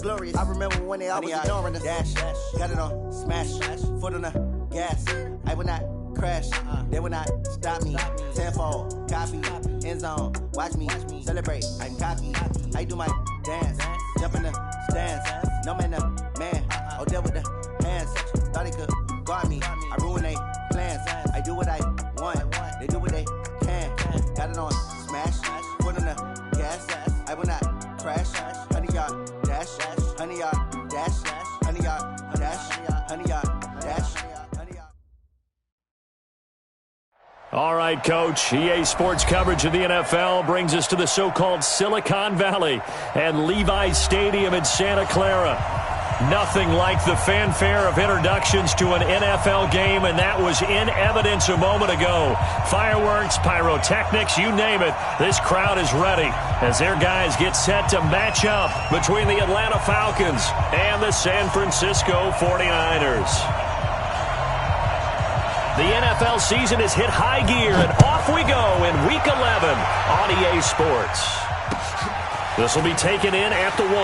glorious. I remember when I was ignoring the dash. Got it on smash. Foot on the gas. I will not crash. They will not stop me. Tenfold, copy, end zone. Watch me celebrate. I'm cocky. I do my dance. Jump in the stands. No man, man. Oh, there with the hands. Thought he could guard me. I ruin they plans. I do what I want. They do what they can. Got it on smash. Foot on the gas. I will not crash. 100-yard dash. 100-yard dash. 100-yard dash. 100-yard dash. All right, Coach. EA Sports coverage of the NFL brings us to the so-called Silicon Valley and Levi's Stadium in Santa Clara. Nothing like the fanfare of introductions to an NFL game, and that was in evidence a moment ago. Fireworks, pyrotechnics, you name it. This crowd is ready as their guys get set to match up between the Atlanta Falcons and the San Francisco 49ers. The NFL season has hit high gear, and off we go in Week 11 on EA Sports. This will be taken in at the 1.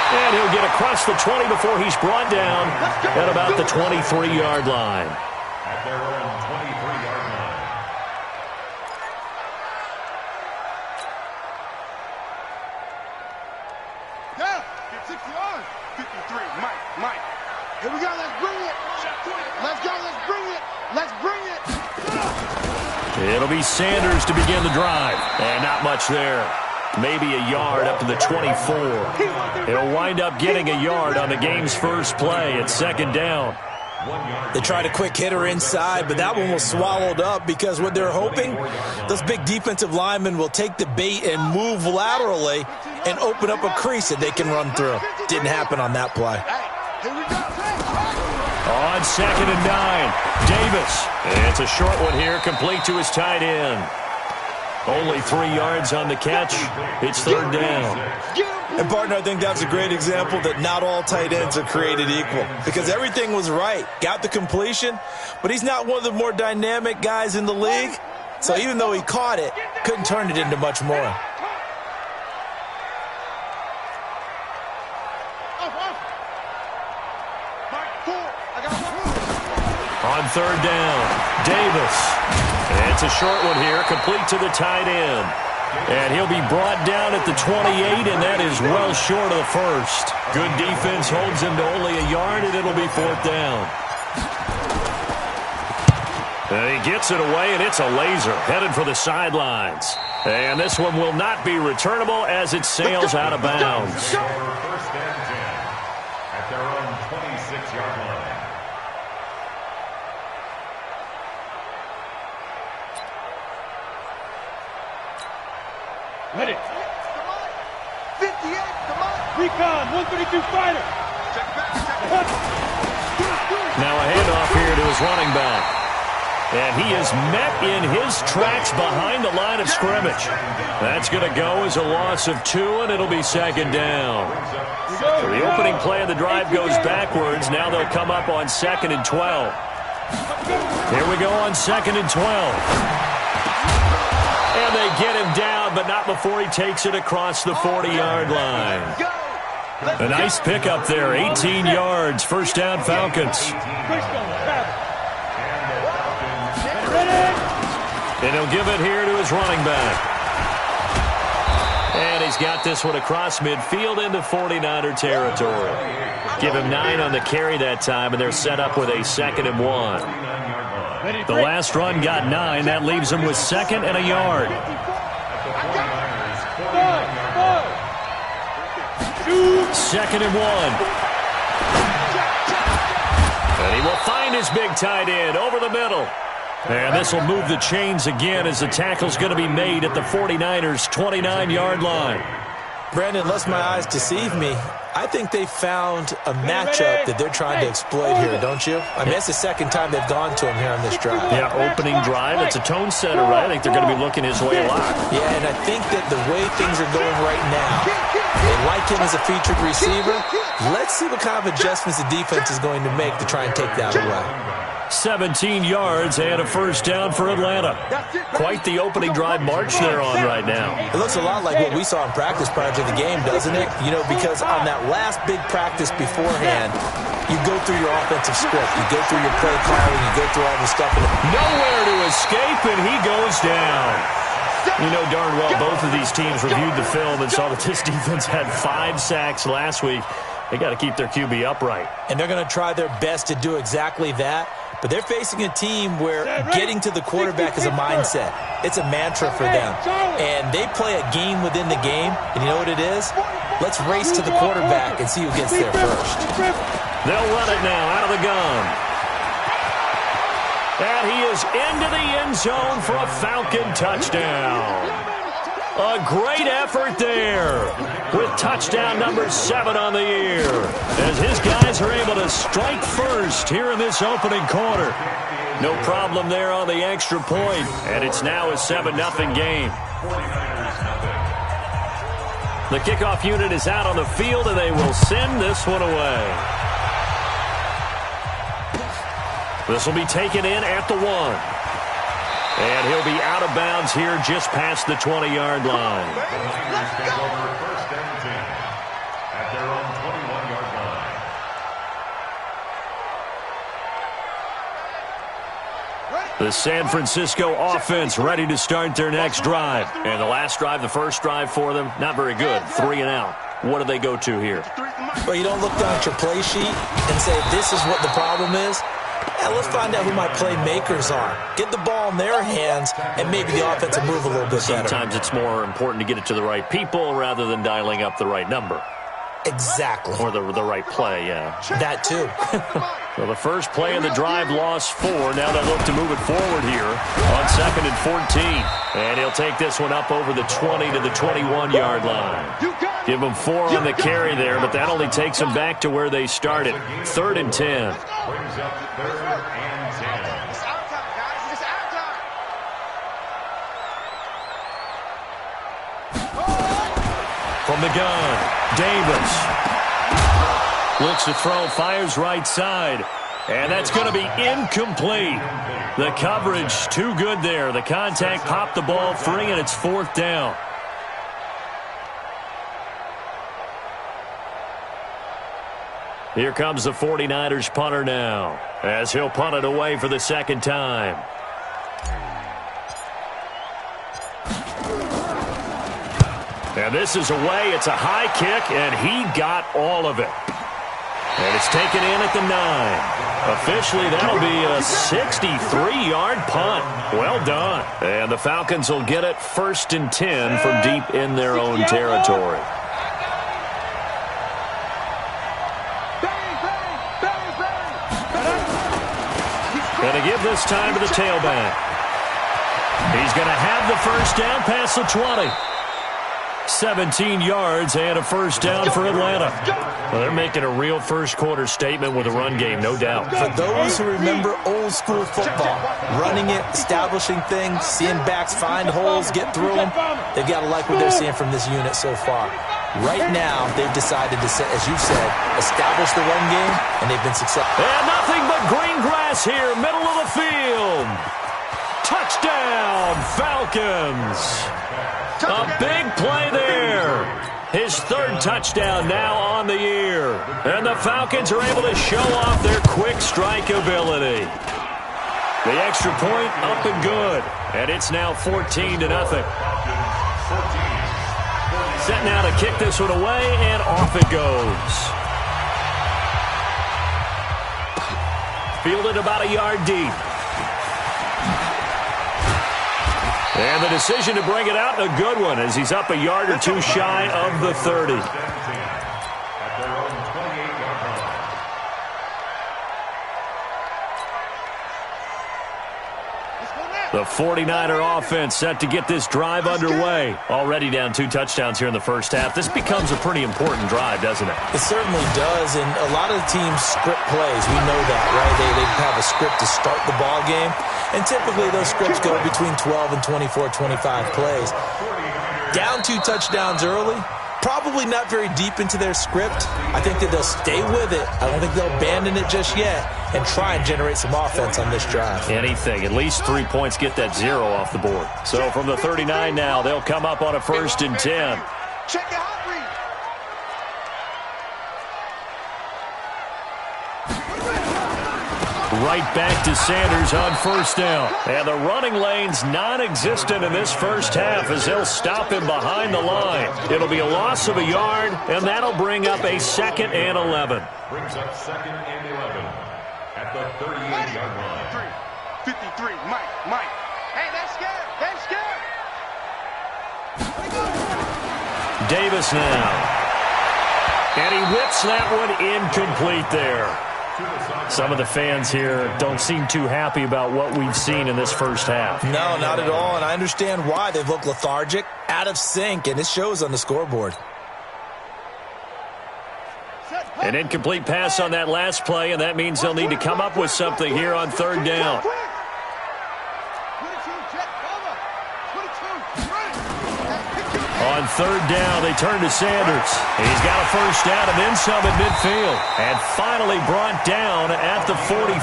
And he'll get across the 20 before he's brought down at about the 23-yard line. At their own 23-yard line. Yeah, 50 yards. 53, Mike. Here we go, let's bring it. Let's go, let's bring it. Let's bring it. It'll be Sanders to begin the drive. And not much there. Maybe a yard up to the 24. It'll wind up getting a yard on the game's first play at second down. They tried a quick hitter inside, but that one was swallowed up because what they're hoping, those big defensive linemen will take the bait and move laterally and open up a crease that they can run through. Didn't happen on that play. On 2nd and 9, Davis. It's a short one here, complete to his tight end. Only 3 yards on the catch. It's third down. And, partner, I think that's a great example that not all tight ends are created equal because everything was right. Got the completion, but he's not one of the more dynamic guys in the league. So even though he caught it, couldn't turn it into much more. On third down, Davis. It's a short one here, complete to the tight end. And he'll be brought down at the 28, and that is well short of the first. Good defense holds him to only a yard, and it'll be fourth down. And he gets it away, and it's a laser headed for the sidelines. And this one will not be returnable as it sails out of bounds. First and 10 at their own 26-yard line. Ready. 58, come on. Recon, 132 fighter. Now a handoff here to his running back. And he is met in his tracks behind the line of scrimmage. That's going to go as a loss of 2, and it'll be second down. So the opening play of the drive goes backwards. Now they'll come up on 2nd and 12. Here we go on 2nd and 12. And they get him down, but not before he takes it across the 40-yard line. A nice pickup there, 18 yards, first down Falcons. And he'll give it here to his running back. And he's got this one across midfield into 49er territory. Give him 9 on the carry that time, and they're set up with a 2nd and 1. The last run got 9. That leaves him with 2nd and a yard. Second and 1. And he will find his big tight end over the middle. And this will move the chains again as the tackle's going to be made at the 49ers' 29-yard line. Brandon, lest my eyes deceive me, I think they found a matchup that they're trying to exploit here, don't you? I mean, it's the second time they've gone to him here on this drive. Yeah, opening drive. It's a tone setter, right? I think they're going to be looking his way a lot. Yeah, and I think that the way things are going right now, they like him as a featured receiver. Let's see what kind of adjustments the defense is going to make to try and take that away. 17 yards and a first down for Atlanta. Quite the opening drive march they're on right now. It looks a lot like what we saw in practice prior to the game, doesn't it? You know, because on that last big practice beforehand, you go through your offensive script. You go through your play calling. You go through all the stuff. Nowhere to escape, and he goes down. You know darn well both of these teams reviewed the film and saw that this defense had 5 sacks last week. They got to keep their QB upright. And they're going to try their best to do exactly that. But they're facing a team where getting to the quarterback is a mindset. It's a mantra for them. And they play a game within the game. And you know what it is? Let's race to the quarterback and see who gets there first. They'll run it now out of the gun. And he is into the end zone for a Falcon touchdown. A great effort there with touchdown number 7 on the year as his guys are able to strike first here in this opening quarter. No problem there on the extra point, and it's now a 7-0 game. The kickoff unit is out on the field, and they will send this one away. This will be taken in at the 1. And he'll be out of bounds here just past the 20-yard line. First and 10 at their own 21-yard line. The San Francisco offense ready to start their next drive. And the last drive, the first drive for them, not very good. 3 and out. What do they go to here? Well, you don't look down at your play sheet and say, this is what the problem is. Yeah, let's find out who my playmakers are. Get the ball in their hands, and maybe the offense will move a little bit better. Sometimes it's more important to get it to the right people rather than dialing up the right number. Exactly. Or the right play, yeah. That too. So the first play of the drive lost 4. Now they look to move it forward here on 2nd and 14. And he'll take this one up over the 20 to the 21-yard line. Give them 4 on the carry there, but that only takes them back to where they started. 3rd and 10. Brings up 3rd and 10. It's our time, guys. It's our time. From the gun, Davis. Looks to throw, fires right side. And that's going to be incomplete. The coverage too good there. The contact popped the ball free, and it's 4th down. Here comes the 49ers punter now, as he'll punt it away for the 2nd time. And this is away. It's a high kick, and he got all of it. And it's taken in at the 9. Officially, that'll be a 63-yard punt. Well done. And the Falcons will get it 1st and 10 from deep in their own territory. Going to give this time to the tailback. He's going to have the first down past the 20. 17 yards and a first down for Atlanta. Well, they're making a real first-quarter statement with a run game, no doubt. For those who remember old-school football, running it, establishing things, seeing backs find holes, get through them, they've got to like what they're seeing from this unit so far. Right now, they've decided to, as you said, establish the run game, and they've been successful. And nothing but green grass here, middle of the field. Touchdown, Falcons. A big play there. His 3rd touchdown now on the year. And the Falcons are able to show off their quick strike ability. The extra point up and good. And it's now 14-0. Set now to kick this one away, and off it goes. Fielded about a yard deep. And the decision to bring it out, a good one, as he's up a yard or 2 shy of the 30. At their own 28-yard line. The 49er offense set to get this drive underway. Already down 2 touchdowns here in the first half. This becomes a pretty important drive, doesn't it? It certainly does, and a lot of the teams script plays. We know that, right? They have a script to start the ball game, and typically those scripts go between 12 and 24, 25 plays. Down 2 touchdowns early, Probably not very deep into their script. I think that they'll stay with it. I don't think they'll abandon it just yet and try and generate some offense on this drive. Anything. At least 3 points, get that 0 off the board. So from the 39 now, they'll come up on a 1st and 10. Check the hot read. Right back to Sanders on 1st down. And the running lane's non-existent in this first half as they'll stop him behind the line. It'll be a loss of a yard, and that'll bring up a 2nd and 11. Brings up 2nd and 11 at the 38-yard line. 53, Mike. Hey, they're scared. They're scared. Davis now. And he whips that one incomplete there. Some of the fans here don't seem too happy about what we've seen in this first half. No, not at all, and I understand why. They've looked lethargic, out of sync, and it shows on the scoreboard. An incomplete pass on that last play, and that means they'll need to come up with something here on 3rd down. On 3rd down, they turn to Sanders. He's got a 1st down and then some at midfield. And finally brought down at the 43.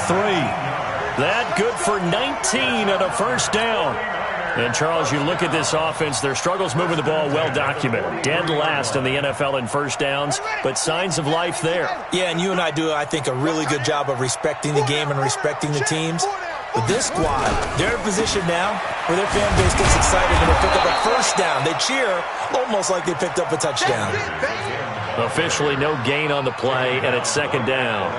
That good for 19 and a 1st down. And, Charles, you look at this offense, their struggles moving the ball well documented. Dead last in the NFL in 1st downs, but signs of life there. Yeah, and you and I do, I think, a really good job of respecting the game and respecting the teams. But this squad, they're in a position now where their fan base gets excited when they pick up a 1st down. They cheer almost like they picked up a touchdown. Officially no gain on the play, and it's 2nd down.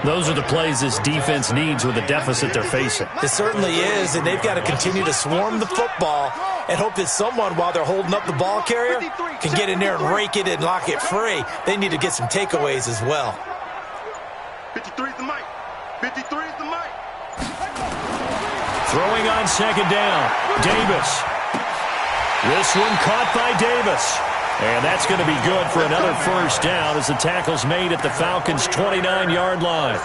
Those are the plays this defense needs with the deficit they're facing. It certainly is, and they've got to continue to swarm the football and hope that someone, while they're holding up the ball carrier, can get in there and rake it and lock it free. They need to get some takeaways as well. 53 is the mic. 53 is the mic. Throwing on 2nd down, Davis. This one caught by Davis. And that's going to be good for another 1st down as the tackle's made at the Falcons' 29-yard line.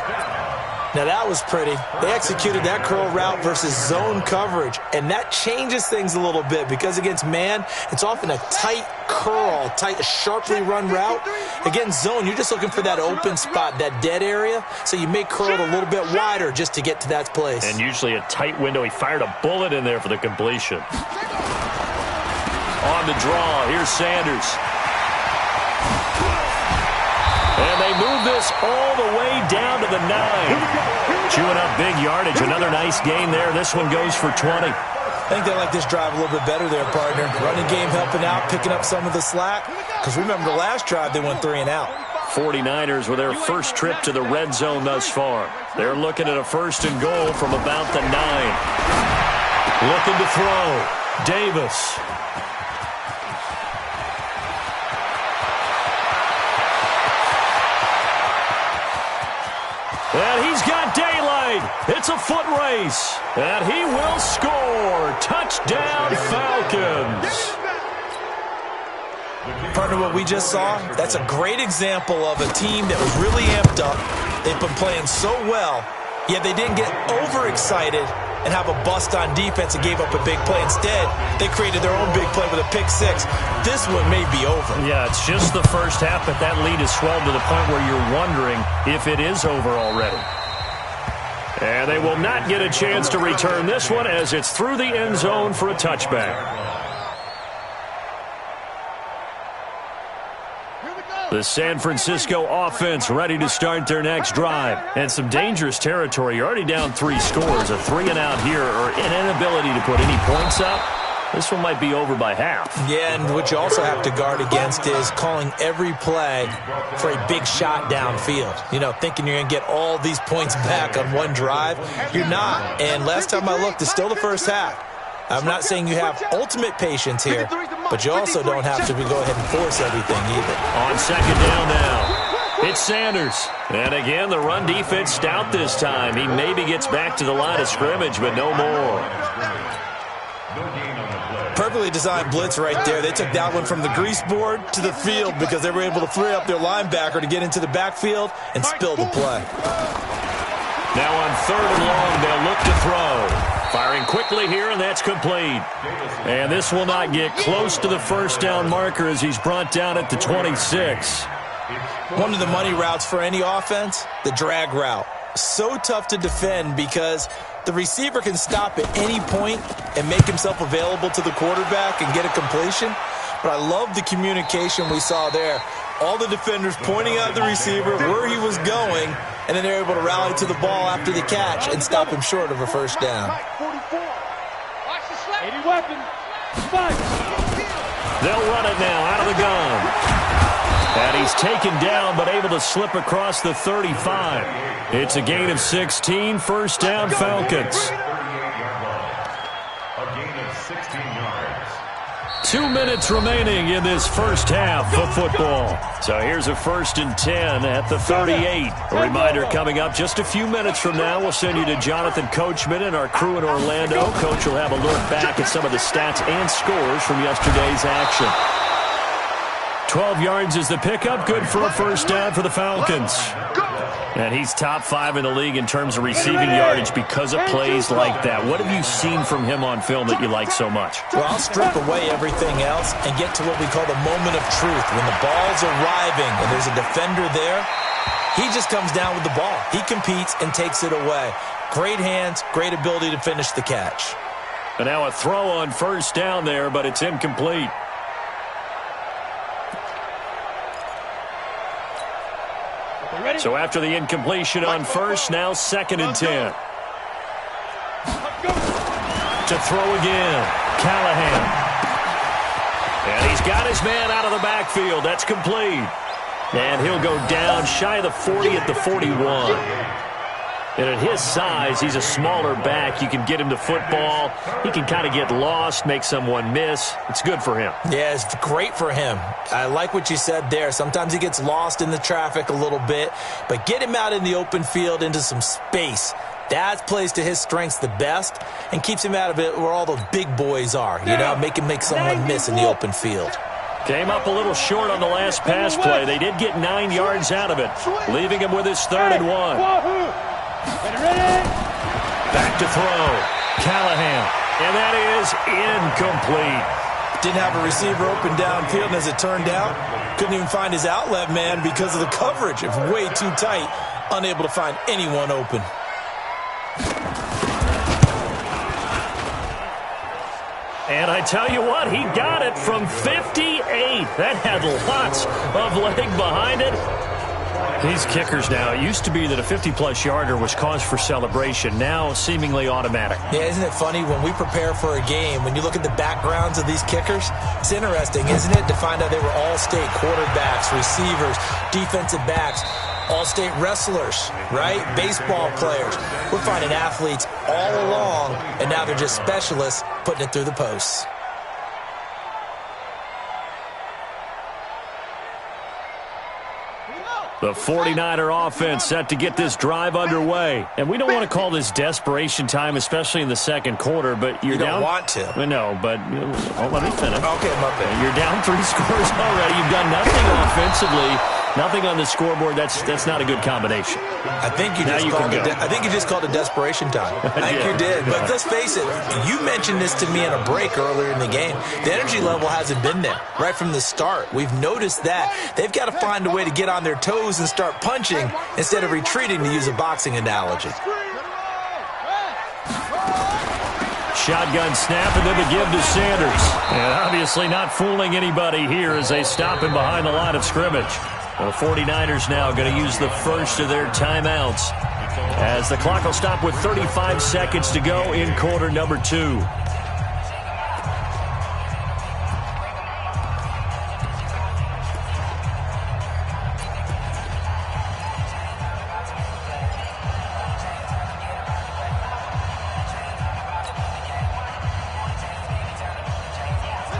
Now that was pretty. They executed that curl route versus zone coverage, and that changes things a little bit because against man, it's often a tight curl, sharply run route. Against zone, you're just looking for that open spot, that dead area, so you may curl it a little bit wider just to get to that place. And usually a tight window. He fired a bullet in there for the completion. On the draw, here's Sanders. And they move this all the way down to the 9. Chewing up big yardage. Another nice gain there. This one goes for 20. I think they like this drive a little bit better there, partner. Running game helping out, picking up some of the slack. Because remember, the last drive, they went 3 and out. 49ers with their first trip to the red zone thus far. They're looking at a 1st and goal from about the 9. Looking to throw. Davis. And he's got daylight. It's a foot race. And he will score. Touchdown, Falcons. Partner, what we just saw, that's a great example of a team that was really amped up. They've been playing so well, yet they didn't get overexcited and have a bust on defense and gave up a big play. Instead, they created their own big play with a pick 6. This one may be over. Yeah, it's just the first half, but that lead has swelled to the point where you're wondering if it is over already. And they will not get a chance to return this one as it's through the end zone for a touchback. The San Francisco offense ready to start their next drive. And some dangerous territory. You're already down 3 scores. A 3 and out here or an inability to put any points up. This one might be over by half. Yeah, and what you also have to guard against is calling every play for a big shot downfield. You know, thinking you're going to get all these points back on one drive. You're not. And last time I looked, it's still the first half. I'm not saying you have ultimate patience here, but you also don't have to go ahead and force everything either. On 2nd down now, it's Sanders. And again, the run defense stout this time. He maybe gets back to the line of scrimmage, but no more. Perfectly designed blitz right there. They took that one from the grease board to the field because they were able to free up their linebacker to get into the backfield and spill the play. Now on 3rd and long, they'll look to throw. Firing quickly here, and that's complete. And this will not get close to the first down marker as he's brought down at the 26. One of the money routes for any offense, the drag route. So tough to defend because the receiver can stop at any point and make himself available to the quarterback and get a completion. But I love the communication we saw there. All the defenders pointing out the receiver, where he was going, and then they're able to rally to the ball after the catch and stop him short of a first down. 80 weapon. They'll run it now out of the gun. And he's taken down but able to slip across the 35. It's a gain of 16, first down Falcons. A gain of 16 yards. 2 minutes remaining in this first half of football. So here's a 1st and 10 at the 38. A reminder coming up just a few minutes from now. We'll send you to Jonathan Coachman and our crew in Orlando. Coach will have a look back at some of the stats and scores from yesterday's action. 12 yards is the pickup. Good for a first down for the Falcons. And he's top 5 in the league in terms of receiving yardage because of plays like that. What have you seen from him on film that you like so much? Well, I'll strip away everything else and get to what we call the moment of truth. When the ball's arriving and there's a defender there, he just comes down with the ball. He competes and takes it away. Great hands, great ability to finish the catch. And now a throw on first down there, but it's incomplete. So after the incompletion on first, now 2nd and 10. To throw again, Callahan. And he's got his man out of the backfield. That's complete. And he'll go down shy of the 40 at the 41. And at his size, he's a smaller back. You can get him to football. He can kind of get lost, make someone miss. It's good for him. Yeah, it's great for him. I like what you said there. Sometimes he gets lost in the traffic a little bit, but get him out in the open field into some space. That plays to his strengths the best and keeps him out of it where all those big boys are. You know, make him make someone miss in the open field. Came up a little short on the last pass play. They did get 9 yards out of it, leaving him with his 3rd and 1. Back to throw. Callahan. And that is incomplete. Didn't have a receiver open downfield, and as it turned out, couldn't even find his outlet man because of the coverage. It was way too tight. Unable to find anyone open. And I tell you what, he got it from 58. That had lots of leg behind it. These kickers now, it used to be that a 50-plus yarder was cause for celebration. Now, seemingly automatic. Yeah, isn't it funny when we prepare for a game, when you look at the backgrounds of these kickers, it's interesting, isn't it, to find out they were all-state quarterbacks, receivers, defensive backs, all-state wrestlers, right? Baseball players. We're finding athletes all along, and now they're just specialists putting it through the posts. The 49er offense set to get this drive underway. And we don't want to call this desperation time, especially in the second quarter, but you're down. You don't want to. No, but let me finish. Okay, my bad. You're down 3 scores already. You've done nothing offensively. Nothing on the scoreboard. That's not a good combination. I think you just called it desperation time. I think you did. But let's face it, you mentioned this to me in a break earlier in the game. The energy level hasn't been there right from the start. We've noticed that. They've got to find a way to get on their toes and start punching instead of retreating, to use a boxing analogy. Shotgun snap and then the give to Sanders. And obviously not fooling anybody here as they stop him behind the line of scrimmage. The 49ers now going to use the first of their timeouts as the clock will stop with 35 seconds to go in quarter number 2.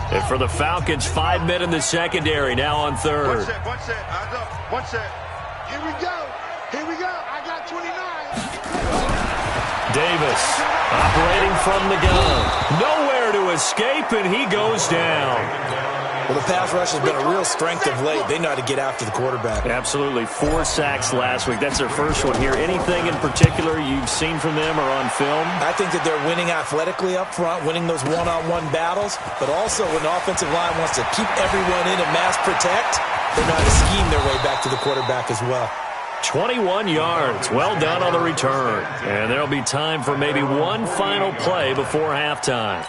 And for the Falcons, 5 men in the secondary, now on 3rd. One set, eyes up, one set. Here we go, I got 29. Davis operating from the gun. Nowhere to escape, and he goes down. Well, the pass rush has been a real strength of late. They know how to get after the quarterback. Absolutely. 4 sacks last week. That's their first one here. Anything in particular you've seen from them or on film? I think that they're winning athletically up front, winning those one-on-one battles, but also when the offensive line wants to keep everyone in and mass protect, they know how to scheme their way back to the quarterback as well. 21 yards. Well done on the return. And there'll be time for maybe one final play before halftime.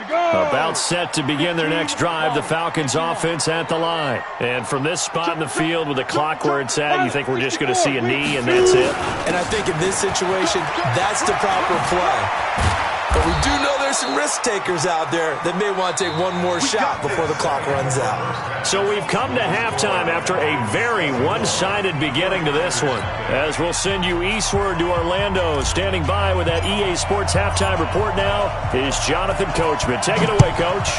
About set to begin their next drive, the Falcons offense at the line. And from this spot in the field with the clock where it's at, you think we're just going to see a knee and that's it? And I think in this situation, that's the proper play. But we do know there's some risk takers out there that may want to take one more shot before the clock runs out. So we've come to halftime after a very one-sided beginning to this one. As we'll send you eastward to Orlando. Standing by with that EA Sports halftime report now is Jonathan Coachman. Take it away, Coach.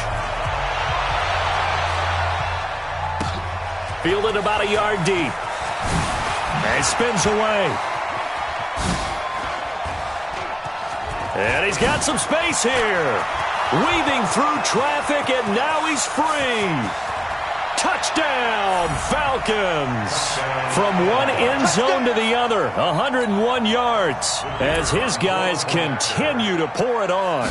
Fielded about a yard deep. And spins away. And he's got some space here. Weaving through traffic, and now he's free. Touchdown, Falcons. From one end zone to the other, 101 yards, as his guys continue to pour it on.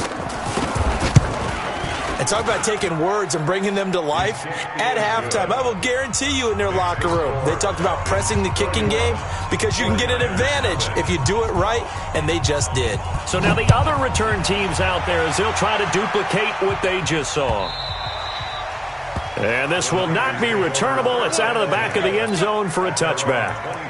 And talk about taking words and bringing them to life. At halftime, I will guarantee you in their locker room, they talked about pressing the kicking game because you can get an advantage if you do it right, and they just did. So now the other return teams out there as they'll try to duplicate what they just saw. And this will not be returnable. It's out of the back of the end zone for a touchback.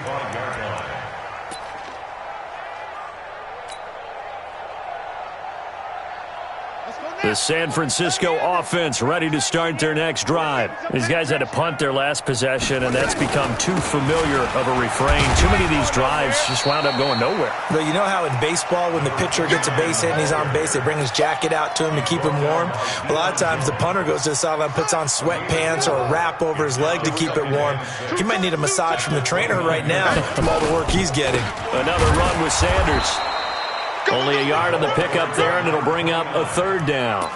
The San Francisco offense ready to start their next drive. These guys had to punt their last possession, and that's become too familiar of a refrain. Too many of these drives just wound up going nowhere. But you know how in baseball, when the pitcher gets a base hit and he's on base, they bring his jacket out to him to keep him warm? A lot of times the punter goes to the sideline, puts on sweatpants or a wrap over his leg to keep it warm. He might need a massage from the trainer right now from all the work he's getting. Another run with Sanders. Only a yard on the pickup there, and it'll bring up a third down.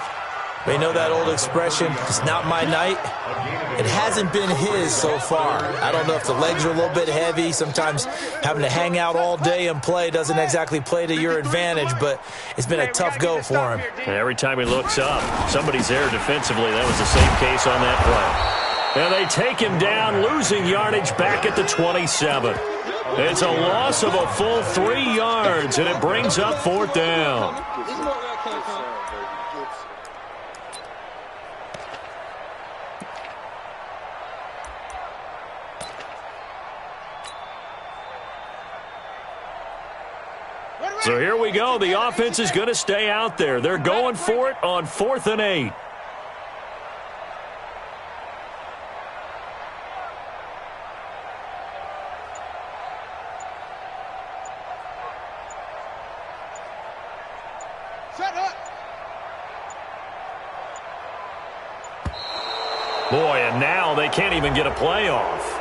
They know that old expression, it's not my night. It hasn't been his so far. I don't know if the legs are a little bit heavy. Sometimes having to hang out all day and play doesn't exactly play to your advantage, but it's been a tough go for him. And every time he looks up, somebody's there defensively. That was the same case on that play. And they take him down, losing yardage back at the 27. It's a loss of a full 3 yards, and it brings up fourth down. So here we go. The offense is going to stay out there. They're going for it on 4th and 8. Boy, and now they can't even get a play off.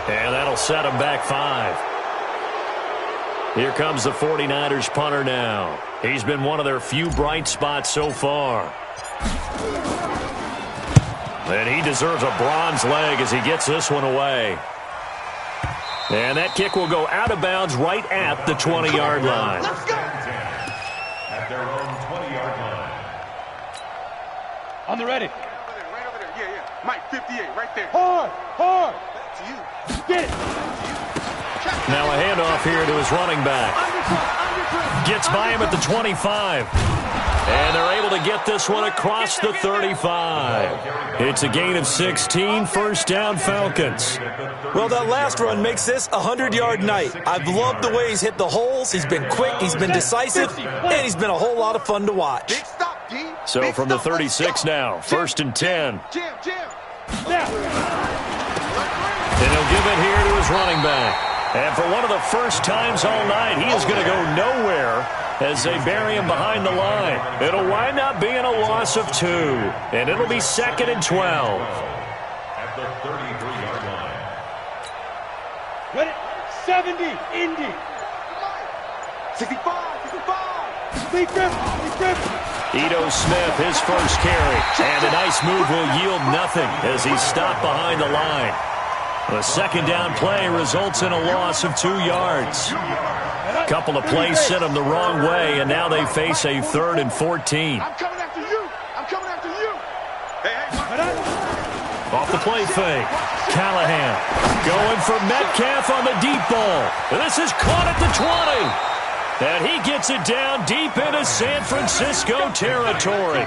And that'll set them back 5. Here comes the 49ers punter now. He's been one of their few bright spots so far. And he deserves a bronze leg as he gets this one away. And that kick will go out of bounds right at the 20-yard line. Let's go. At their own 20-yard line. On the ready. Right over there. Yeah. Mike, 58, right there. Hard. Back to you. Get it. Now a handoff here to his running back. Gets by him at the 25. And they're able to get this one across the 35. It's a gain of 16, first down Falcons. Well, that last run makes this a 100-yard night. I've loved the way he's hit the holes. He's been quick, he's been decisive, and he's been a whole lot of fun to watch. Big stop, D. So from the 36 now, 1st and 10. Jam. Now. And he'll give it here to his running back. And for one of the first times all night, he is going to go nowhere as they bury him behind the line. It'll wind up being a loss of 2. And it'll be 2nd and 12. At the 33-yard line. Ready. 70. Indy. 65. Speed grip. Ito Smith, his first carry. And a nice move will yield nothing as he's stopped behind the line. The second down play results in a loss of 2 yards. A couple of plays sent them the wrong way, and now they face a 3rd and 14. I'm coming after you. I'm coming after you. Hey. Off the play fake. Callahan going for Metcalf on the deep ball. This is caught at the 20. And he gets it down deep into San Francisco territory.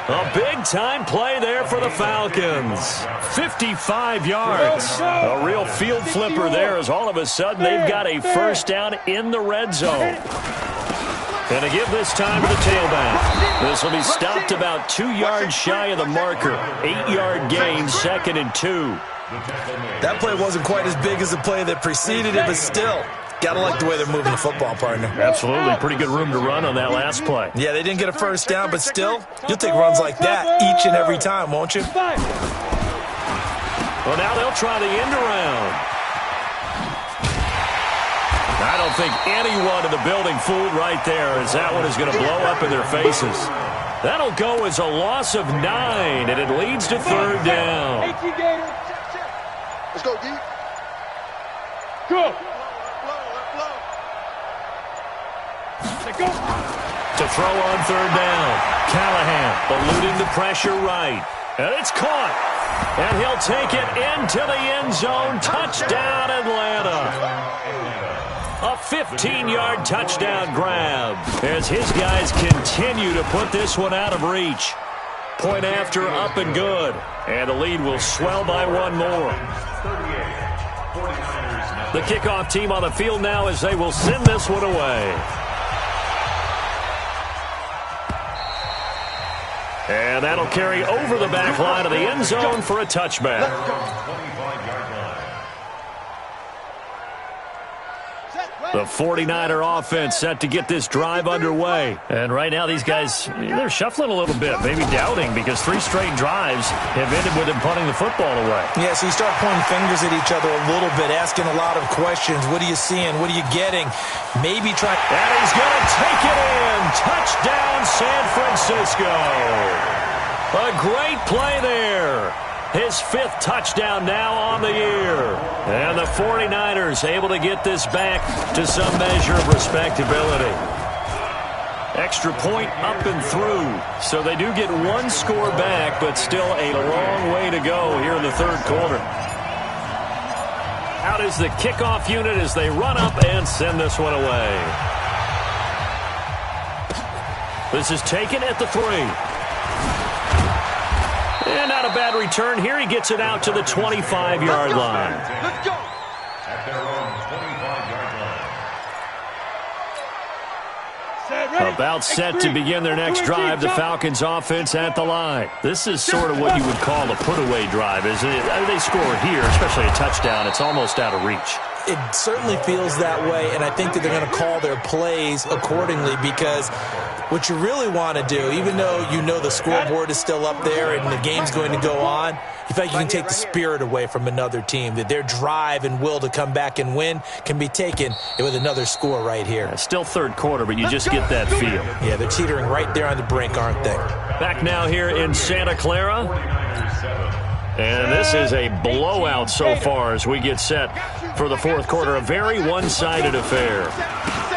A big-time play there for the Falcons. 55 yards. A real field flipper there as all of a sudden they've got a first down in the red zone. And to give this time to the tailback. This will be stopped about 2 yards shy of the marker. 8-yard gain, 2nd and 2. That play wasn't quite as big as the play that preceded it, but still. Gotta like the way they're moving the football, partner. Absolutely. Pretty good room to run on that last play. Yeah, they didn't get a first down, but still, you'll take runs like that each and every time, won't you? Well, now they'll try the end around. I don't think anyone in the building fooled right there, as that one is going to blow up in their faces. That'll go as a loss of 9, and it leads to 3rd down. Let's go, D. Go. To throw on 3rd down. Callahan eluding the pressure right. And it's caught. And he'll take it into the end zone. Touchdown, Atlanta. A 15-yard touchdown grab as his guys continue to put this one out of reach. Point after, up and good. And the lead will swell by 1 more. The kickoff team on the field now as they will send this one away. And that'll carry over the back line of the end zone for a touchback. The 49er offense set to get this drive underway. And right now these guys, they're shuffling a little bit, maybe doubting, because 3 straight drives have ended with them punting the football away. Yeah, so you start pointing fingers at each other a little bit, asking a lot of questions. What are you seeing? What are you getting? Maybe try. And he's going to take it in. Touchdown, San Francisco. A great play there. His 5th touchdown now on the year. And the 49ers able to get this back to some measure of respectability. Extra point up and through. So they do get 1 score back, but still a long way to go here in the 3rd quarter. Out is the kickoff unit as they run up and send this one away. This is taken at the 3. And not a bad return here. He gets it out to the 25-yard line. Let's go. At their own 25-yard line. About set to begin their next drive, the Falcons offense at the line. This is sort of what you would call a put-away drive, isn't it? They score here, especially a touchdown. It's almost out of reach. It certainly feels that way, and I think that they're going to call their plays accordingly, because what you really want to do, even though you know the scoreboard is still up there and the game's going to go on, you feel like you can take the spirit away from another team, that their drive and will to come back and win can be taken with another score right here. Still 3rd quarter, but you just get that feel. Yeah, they're teetering right there on the brink, aren't they? Back now here in Santa Clara. And this is a blowout so far as we get set for the 4th quarter. A very one-sided affair.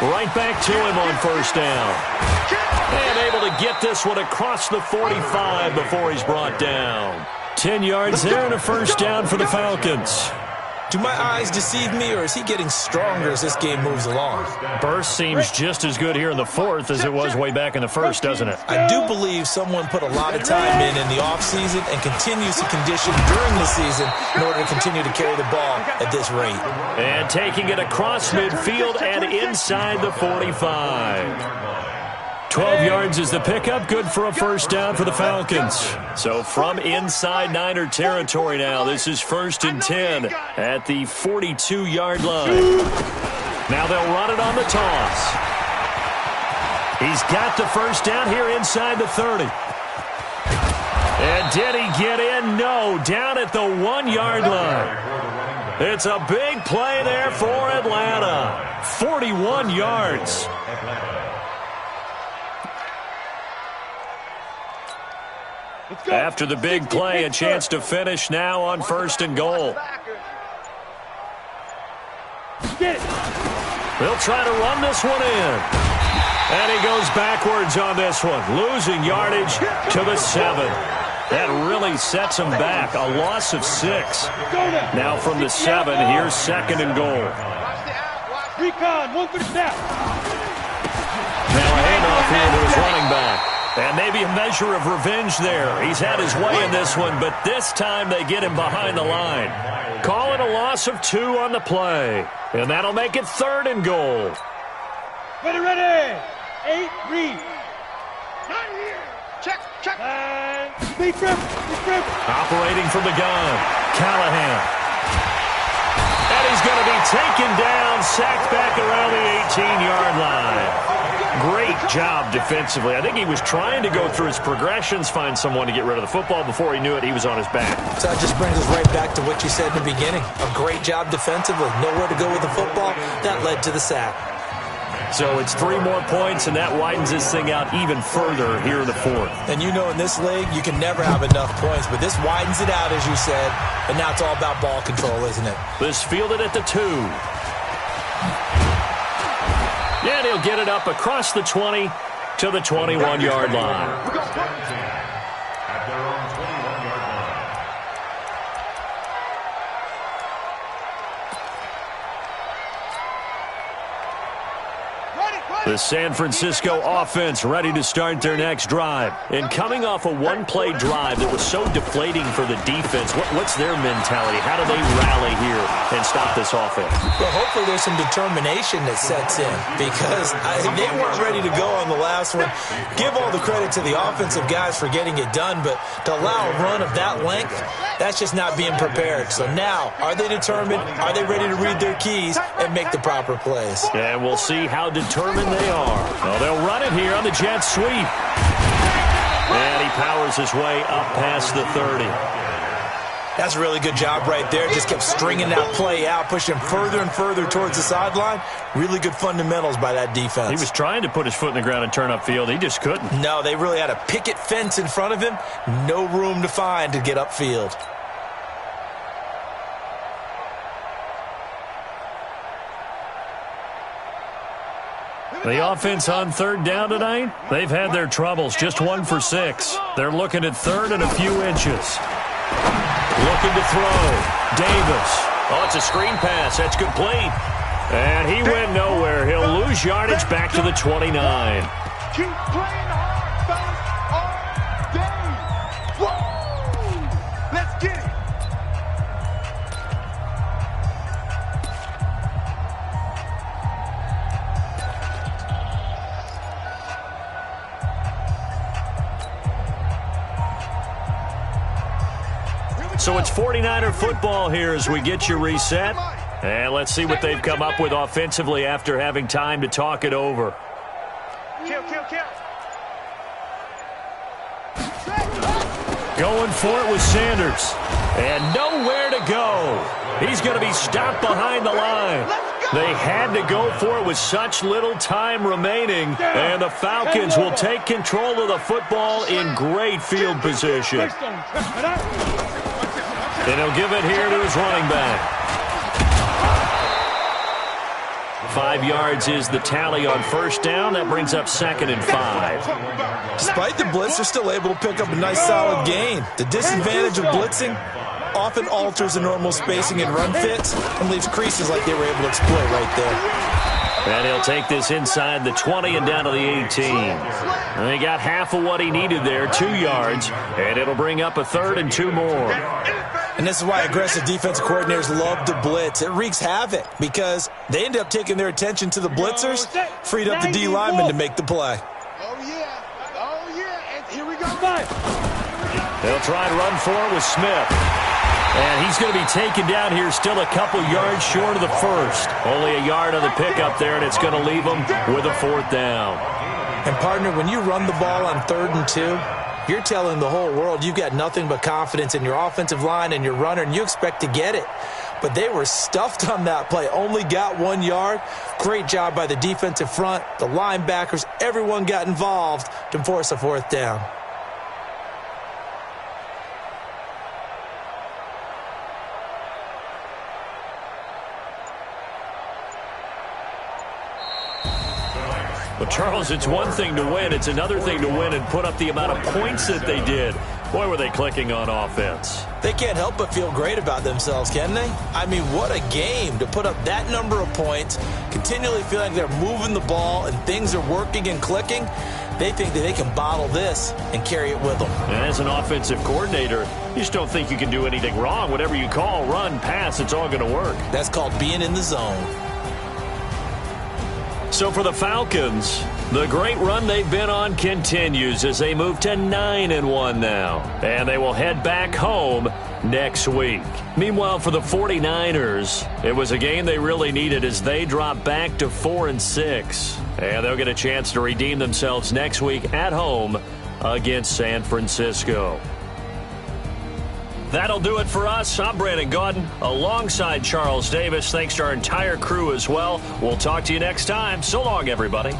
Right back to him on 1st down. And able to get this one across the 45 before he's brought down. 10 yards there and a 1st down for the Falcons. Do my eyes deceive me, or is he getting stronger as this game moves along? Burst seems just as good here in the 4th as it was way back in the 1st, doesn't it? I do believe someone put a lot of time in the offseason and continues to condition during the season in order to continue to carry the ball at this rate. And taking it across midfield and inside the 45. 12 yards is the pickup, good for a 1st down for the Falcons. So from inside Niner territory now, this is 1st and 10 at the 42-yard line. Now they'll run it on the toss. He's got the 1st down here inside the 30. And did he get in? No, down at the 1-yard line. It's a big play there for Atlanta. 41 yards. After the big play, a chance to finish now on 1st and goal. They'll try to run this one in. And he goes backwards on this one, losing yardage to the 7. That really sets him back. A loss of 6. Now from the 7, here's 2nd and goal. Recon, one for the snap. Now a handoff here to his running back. And maybe a measure of revenge there. He's had his way in this one, but this time they get him behind the line. Call it a loss of 2 on the play. And that'll make it 3rd and goal. Ready, ready. 8, read. Right here. Check, check. Big grip, big grip. Operating from the gun, Callahan. And he's going to be taken down, sacked back around the 18-yard line. Great job defensively. I think he was trying to go through his progressions, find someone to get rid of the football. Before he knew it, he was on his back. So that just brings us right back to what you said in the beginning. A great job defensively. Nowhere to go with the football. That led to the sack. So it's 3 more points, and that widens this thing out even further here in the 4th. And you know in this league, you can never have enough points, but this widens it out, as you said, and now it's all about ball control, isn't it? This fielded at the 2. And he'll get it up across the 20 to the 21-yard line. At their own 21-yard line. The San Francisco offense ready to start their next drive. And coming off a one-play drive that was so deflating for the defense, what's their mentality? How do they rally here and stop this offense? Well, hopefully there's some determination that sets in because they weren't ready to go on the last one. Give all the credit to the offensive guys for getting it done, but to allow a run of that length, that's just not being prepared. So now, are they determined? Are they ready to read their keys and make the proper plays? And we'll see how determined they are. Well, they'll run it here on the jet sweep. And he powers his way up past the 30. That's a really good job right there. Just kept stringing that play out, pushing further and further towards the sideline. Really good fundamentals by that defense. He was trying to put his foot in the ground and turn upfield. He just couldn't. No, they really had a picket fence in front of him. No room to find to get upfield. The offense on 3rd down tonight, they've had their troubles. Just 1 for 6. They're looking at 3rd and a few inches. Looking to throw. Davis. Oh, it's a screen pass. That's complete. And he went nowhere. He'll lose yardage back to the 29. Keep playing hard, fellas, all day. Whoa! Let's get it. So it's 49er football here as we get you reset. And let's see what they've come up with offensively after having time to talk it over. Kill, kill, kill. Going for it with Sanders. And nowhere to go. He's going to be stopped behind the line. They had to go for it with such little time remaining. And the Falcons will take control of the football in great field position. And he'll give it here to his running back. 5 yards is the tally on 1st down. That brings up 2nd and 5. Despite the blitz, they're still able to pick up a nice solid gain. The disadvantage of blitzing often alters the normal spacing and run fits and leaves creases like they were able to exploit right there. And he'll take this inside the 20 and down to the 18. And he got half of what he needed there, 2 yards, and it'll bring up a 3rd and 2 more. And this is why aggressive defensive coordinators love to blitz. It wreaks havoc because they end up taking their attention to the blitzers, freed up the D lineman to make the play. Oh, yeah. Oh, yeah. And here we go. They'll try and run for it with Smith. And he's going to be taken down here still a couple yards short of the 1st. Only a yard on the pickup there, and it's going to leave him with a 4th down. And, partner, when you run the ball on 3rd and 2, you're telling the whole world you've got nothing but confidence in your offensive line and your runner, and you expect to get it. But they were stuffed on that play, only got 1 yard. Great job by the defensive front, the linebackers, everyone got involved to force a 4th down. Well, Charles, it's one thing to win. It's another thing to win and put up the amount of points that they did. Boy, were they clicking on offense. They can't help but feel great about themselves, can they? I mean, what a game to put up that number of points, continually feeling like they're moving the ball and things are working and clicking. They think that they can bottle this and carry it with them. And as an offensive coordinator, you just don't think you can do anything wrong. Whatever you call, run, pass, it's all going to work. That's called being in the zone. So for the Falcons, the great run they've been on continues as they move to 9-1 now. And they will head back home next week. Meanwhile, for the 49ers, it was a game they really needed as they drop back to 4-6. And they'll get a chance to redeem themselves next week at home against San Francisco. That'll do it for us. I'm Brandon Gaudin alongside Charles Davis. Thanks to our entire crew as well. We'll talk to you next time. So long, everybody.